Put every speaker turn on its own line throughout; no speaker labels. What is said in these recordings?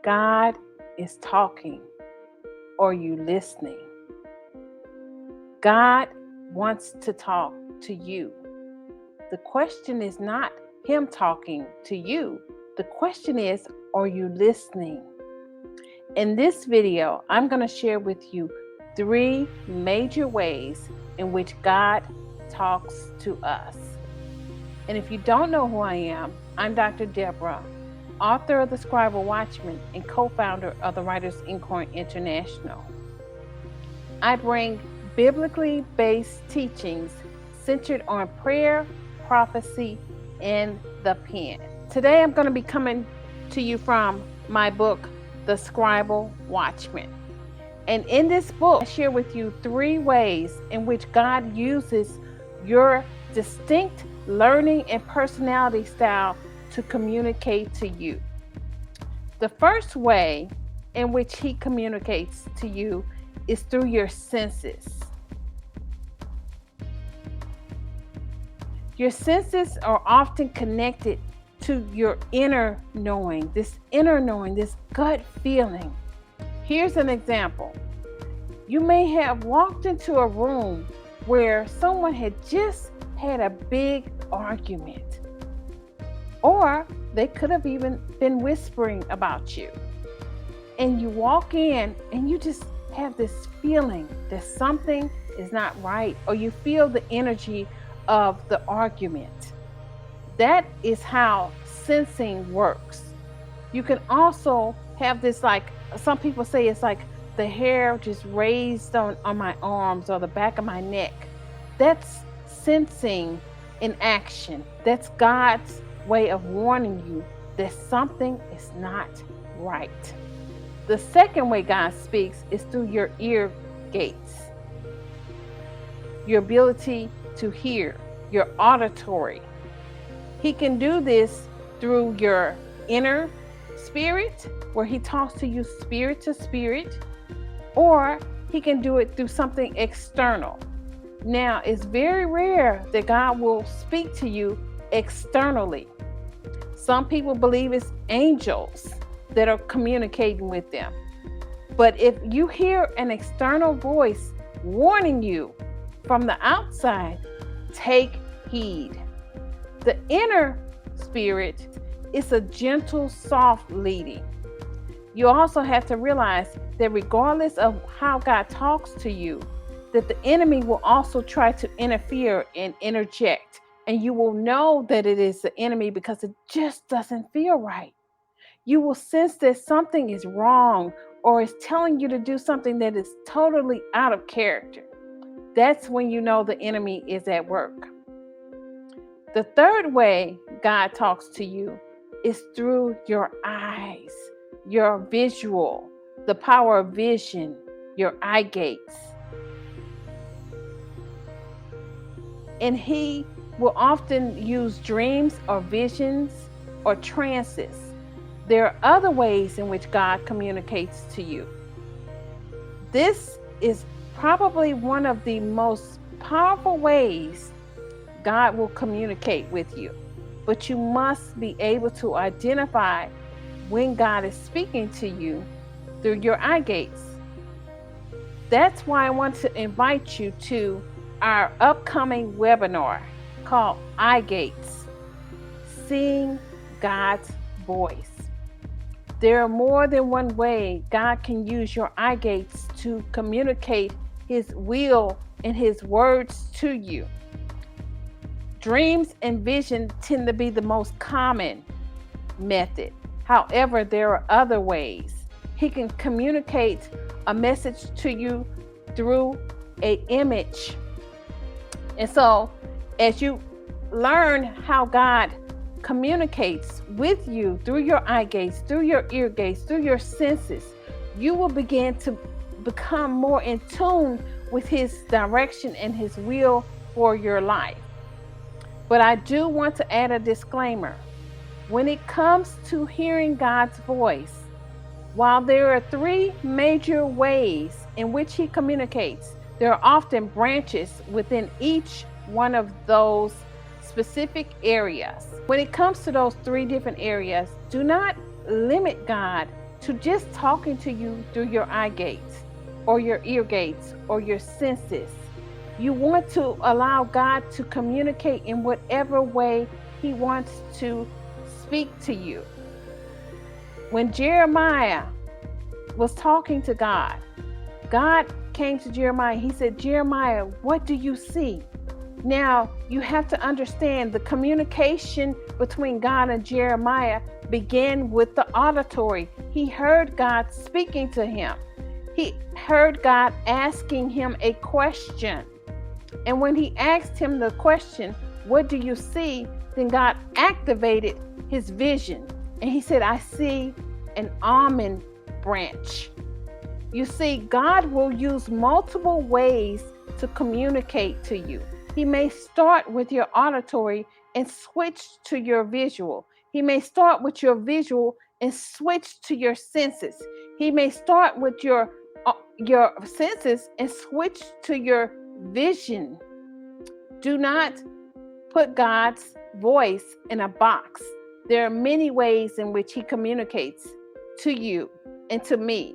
God is talking, are you listening? God wants to talk to you. The question is not Him talking to you. The question is, are you listening? In this video, I'm going to share with you 3 major ways in which God talks to us. And if you don't know who I am, I'm Dr. Deborah, author of the Scribal Watchman and co-founder of the Writers Inkhorn International. I bring biblically based teachings centered on prayer, prophecy, and the pen. Today I'm going to be coming to you from my book, The Scribal Watchman. And in this book, I share with you 3 ways in which God uses your distinct learning and personality style to communicate to you. The first way in which He communicates to you is through your senses. Your senses are often connected to your inner knowing, this gut feeling. Here's an example. You may have walked into a room where someone had just had a big argument, or they could have even been whispering about you. And you walk in and you just have this feeling that something is not right, or you feel the energy of the argument. That is how sensing works. You can also have this, like some people say, it's like the hair just raised on my arms or the back of my neck. That's sensing in action. That's God's way of warning you that something is not right. The second way God speaks is through your ear gates, your ability to hear, your auditory. He can do this through your inner spirit, where He talks to you spirit to spirit, or He can do it through something external. Now, it's very rare that God will speak to you externally. Some people believe it's angels that are communicating with them. But if you hear an external voice warning you from the outside, take heed. The inner spirit is a gentle, soft leading. You also have to realize that regardless of how God talks to you, that the enemy will also try to interfere and interject. And you will know that it is the enemy because it just doesn't feel right. You will sense that something is wrong or is telling you to do something that is totally out of character. That's when you know the enemy is at work. The third way God talks to you is through your eyes, your visual, the power of vision, your eye gates. And He will often use dreams or visions or trances. There are other ways in which God communicates to you. This is probably one of the most powerful ways God will communicate with you. But you must be able to identify when God is speaking to you through your eye gates. That's why I want to invite you to our upcoming webinar called Eye Gates, Seeing God's Voice. There are more than one way God can use your eye gates to communicate His will and His words to you. Dreams and vision tend to be the most common method. However, there are other ways. He can communicate a message to you through an image. And so, as you learn how God communicates with you through your eye gates, through your ear gates, through your senses, you will begin to become more in tune with His direction and His will for your life. But I do want to add a disclaimer. When it comes to hearing God's voice, while there are 3 major ways in which He communicates, there are often branches within each one of those specific areas. When it comes to those 3 different areas, do not limit God to just talking to you through your eye gates or your ear gates or your senses. You want to allow God to communicate in whatever way He wants to speak to you. When Jeremiah was talking to God, God came to Jeremiah. He said, Jeremiah, what do you see? Now, you have to understand the communication between God and Jeremiah began with the auditory. He heard God speaking to him. He heard God asking him a question. And when he asked him the question, what do you see? Then God activated his vision. And he said, I see an almond branch. You see, God will use multiple ways to communicate to you. He may start with your auditory and switch to your visual. He may start with your visual and switch to your senses. He may start with your senses and switch to your vision. Do not put God's voice in a box. There are many ways in which He communicates to you and to me.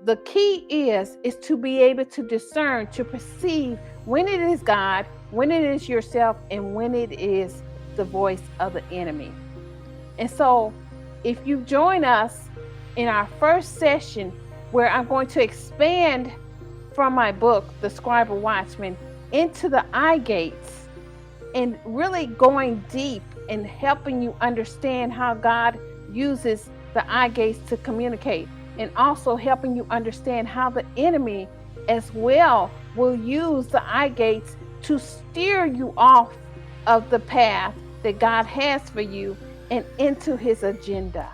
The key is to be able to discern, to perceive when it is God, when it is yourself, and when it is the voice of the enemy. And so if you join us in our first session, where I'm going to expand from my book, The Scribal Watchman, into the eye gates and really going deep and helping you understand how God uses the eye gates to communicate, and also helping you understand how the enemy as well will use the eye gates to steer you off of the path that God has for you and into His agenda.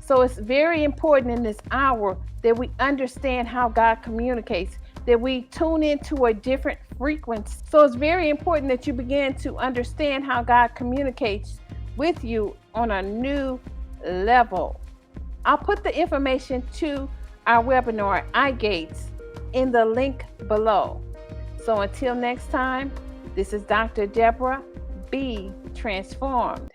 So it's very important in this hour that we understand how God communicates, that we tune into a different frequency. So it's very important that you begin to understand how God communicates with you on a new level. I'll put the information to our webinar, Eye Gates, in the link below. So until next time, this is Dr. Deborah. Be transformed.